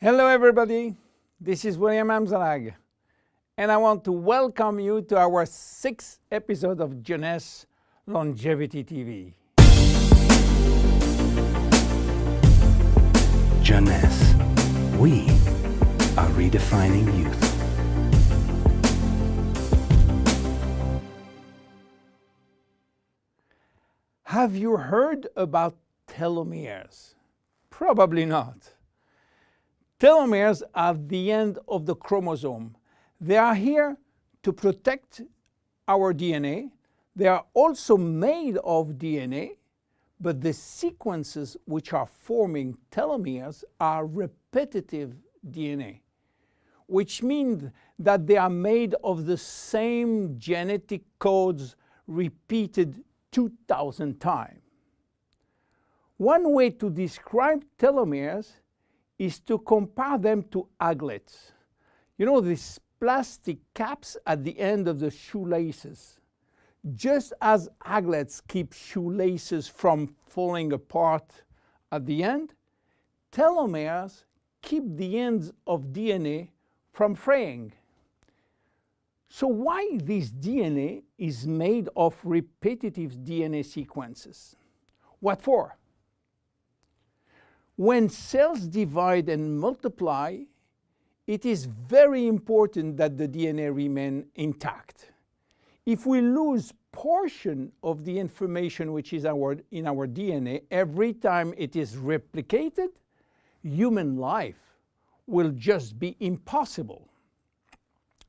Hello everybody, this is William Amzalag, and I want to welcome you to our 6th episode of Jeunesse Longevity TV. Jeunesse, we are redefining youth. Have you heard about telomeres? Probably not. Telomeres are the end of the chromosome. They are here to protect our DNA. They are also made of DNA, but the sequences which are forming telomeres are repetitive DNA, which means that they are made of the same genetic codes repeated 2,000 times. One way to describe telomeres is to compare them to aglets. You know, these plastic caps at the end of the shoelaces. Just as aglets keep shoelaces from falling apart at the end, telomeres keep the ends of DNA from fraying. So why this DNA is made of repetitive DNA sequences? What for? When cells divide and multiply, it is very important that the DNA remain intact. If we lose portion of the information which is in our DNA every time it is replicated, human life will just be impossible.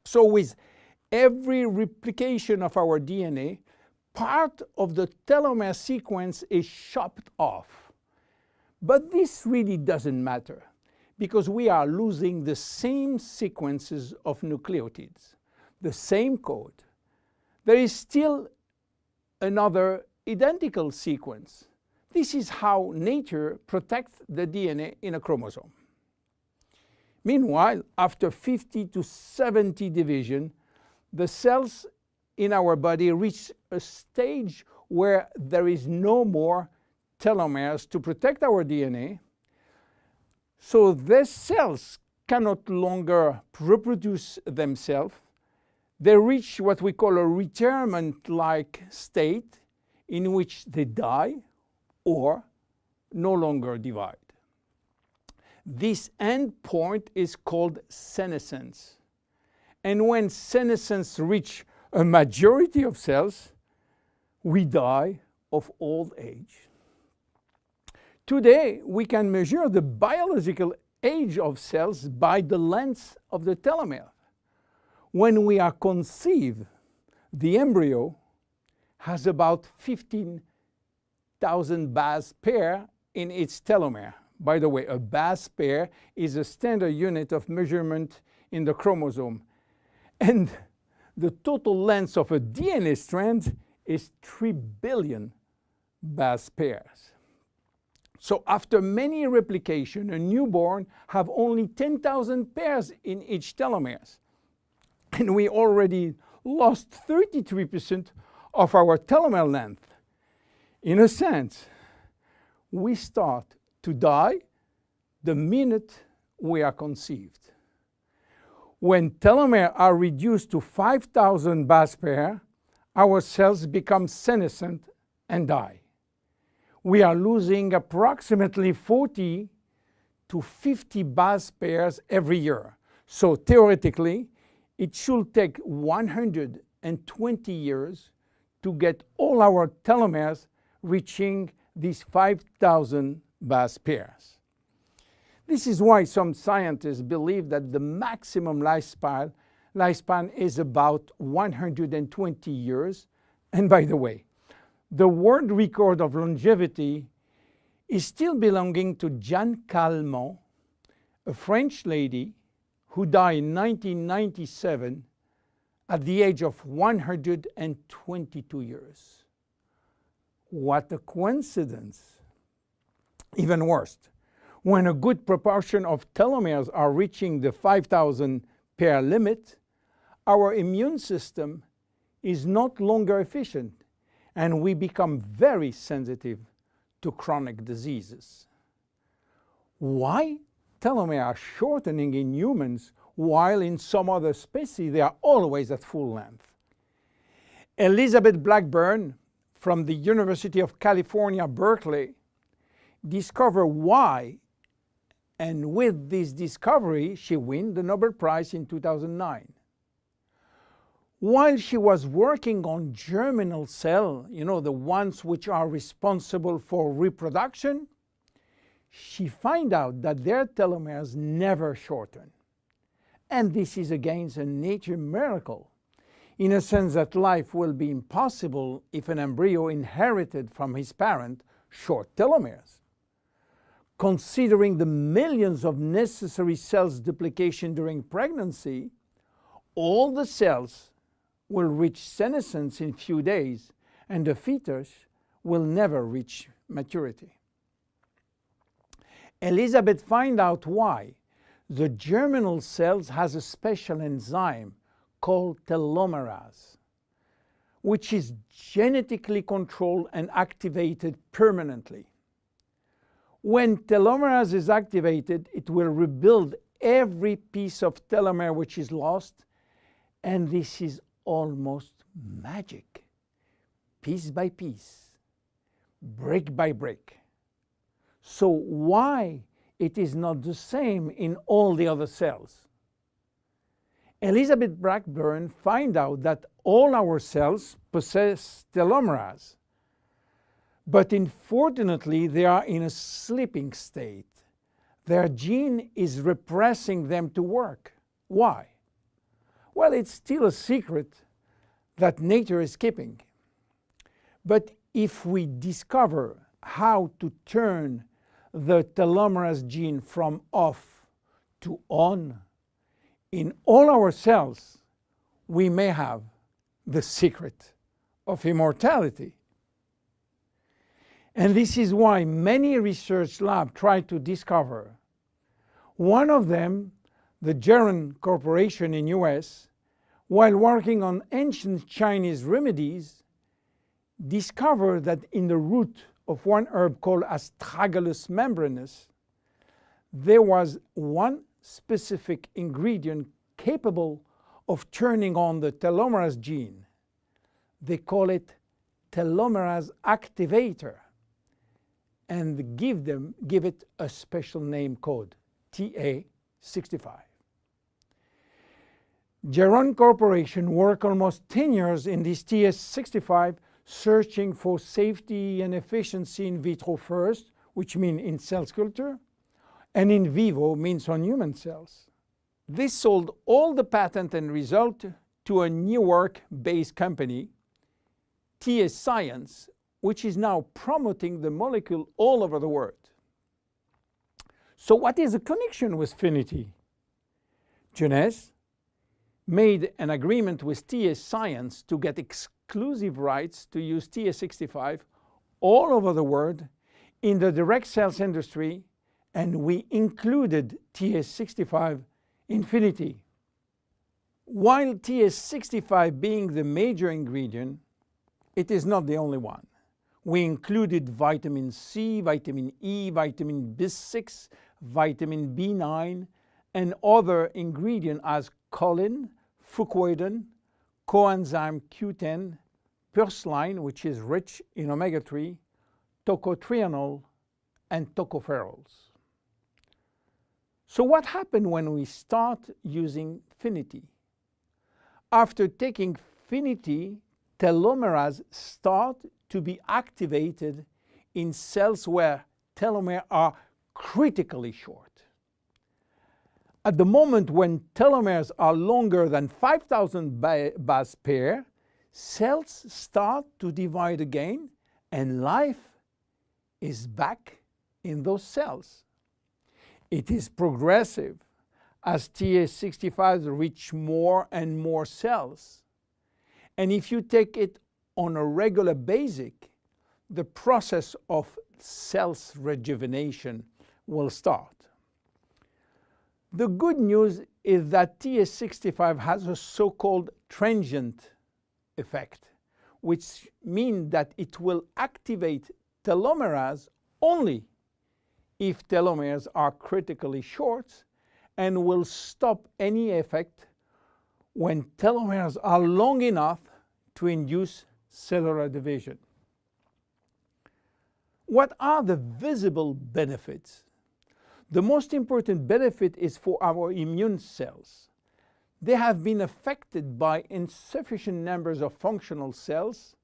So with every replication of our DNA, part of the telomere sequence is chopped off. But this really doesn't matter because we are losing the same sequences of nucleotides, the same code. There is still another identical sequence. This is how nature protects the DNA in a chromosome. Meanwhile, after 50 to 70 division, the cells in our body reach a stage where there is no more telomeres to protect our DNA. So these cells cannot longer reproduce themselves. They reach what we call a retirement-like state in which they die or no longer divide. This end point is called senescence. And when senescence reaches a majority of cells, we die of old age. Today, we can measure the biological age of cells by the length of the telomere. When we are conceived, the embryo has about 15,000 base pair in its telomere. By the way, a base pair is a standard unit of measurement in the chromosome. And the total length of a DNA strand is 3 billion base pairs. So after many replication, a newborn have only 10,000 pairs in each telomeres. And we already lost 33% of our telomere length. In a sense, we start to die the minute we are conceived. When telomeres are reduced to 5,000 base pairs, our cells become senescent and die. We are losing approximately 40 to 50 base pairs every year. So theoretically, it should take 120 years to get all our telomeres reaching these 5,000 base pairs. This is why some scientists believe that the maximum lifespan is about 120 years. And by the way, the world record of longevity is still belonging to Jeanne Calment, a French lady who died in 1997 at the age of 122 years. What a coincidence! Even worse, when a good proportion of telomeres are reaching the 5,000 pair limit, our immune system is not longer efficient, and we become very sensitive to chronic diseases. Why telomeres are shortening in humans, while in some other species they are always at full length. Elizabeth Blackburn from the University of California, Berkeley, discovered why, and with this discovery she won the Nobel Prize in 2009. While she was working on germinal cells, the ones which are responsible for reproduction, she found out that their telomeres never shorten. And this is again a nature miracle, in a sense that life will be impossible if an embryo inherited from his parent short telomeres. Considering the millions of necessary cells duplication during pregnancy, all the cells will reach senescence in few days, and the fetus will never reach maturity. Elizabeth found out why. The germinal cells has a special enzyme called telomerase, which is genetically controlled and activated permanently. When telomerase is activated, it will rebuild every piece of telomere which is lost, and this is almost magic. Piece by piece, brick by brick. So why it is not the same in all the other cells? Elizabeth Blackburn found out that all our cells possess telomerase, but unfortunately they are in a sleeping state. Their gene is repressing them to work. Why? Well, it's still a secret that nature is keeping. But if we discover how to turn the telomerase gene from off to on in all our cells, we may have the secret of immortality. And this is why many research labs try to discover. One of them, the Jeunesse Corporation in US, while working on ancient Chinese remedies, discovered that in the root of one herb called Astragalus membranus, there was one specific ingredient capable of turning on the telomerase gene. They call it telomerase activator, and give it a special name code, TA65. Jeunesse Corporation worked almost 10 years in this TA65, searching for safety and efficiency in vitro first, which means in cell culture, and in vivo means on human cells. They sold all the patent and result to a Newark-based company, TA Science, which is now promoting the molecule all over the world. So what is the connection with Finiti? Jeunesse made an agreement with TA Science to get exclusive rights to use TA65 all over the world in the direct sales industry, and we included TA65 in Finiti. While TA65 being the major ingredient, it is not the only one. We included vitamin C, vitamin E, vitamin B6, vitamin B9, and other ingredients as choline, fucoidan, coenzyme Q10, purslane, which is rich in omega-3, tocotrienol, and tocopherols. So what happened when we start using Finiti? After taking Finiti, telomerase start to be activated in cells where telomeres are critically short. At the moment when telomeres are longer than 5,000 base pair, cells start to divide again, and life is back in those cells. It is progressive as TA65 reach more and more cells. And if you take it on a regular basis, the process of cells rejuvenation will start. The good news is that TA65 has a so-called transient effect, which means that it will activate telomerase only if telomeres are critically short and will stop any effect when telomeres are long enough to induce cellular division. What are the visible benefits? The most important benefit is for our immune cells. They have been affected by insufficient numbers of functional cells,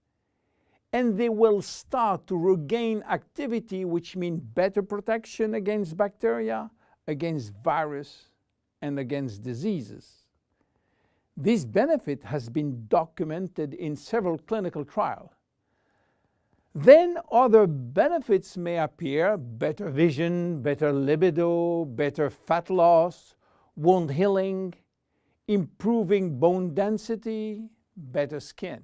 and they will start to regain activity, which means better protection against bacteria, against virus, and against diseases. This benefit has been documented in several clinical trials. Then other benefits may appear: better vision, better libido, better fat loss, wound healing, improving bone density, better skin.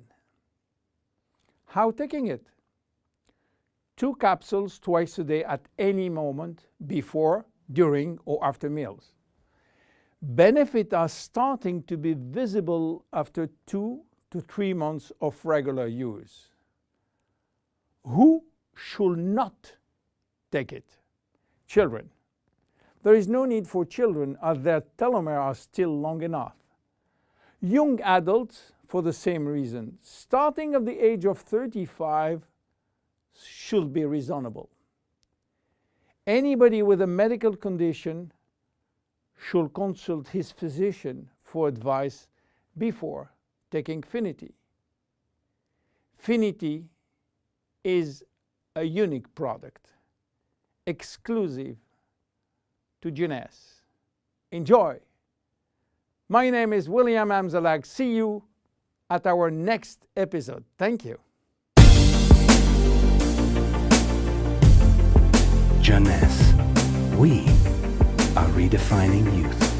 How taking it? 2 capsules twice a day at any moment before, during, or after meals. Benefits are starting to be visible after 2 to 3 months of regular use. Who should not take it? Children. There is no need for children as their telomeres are still long enough. Young adults, for the same reason, starting at the age of 35, should be reasonable. Anybody with a medical condition should consult his physician for advice before taking Finiti. Finiti is a unique product, exclusive to Jeunesse. Enjoy! My name is William Amzalag. See you at our next episode. Thank you. Jeunesse. We are redefining youth.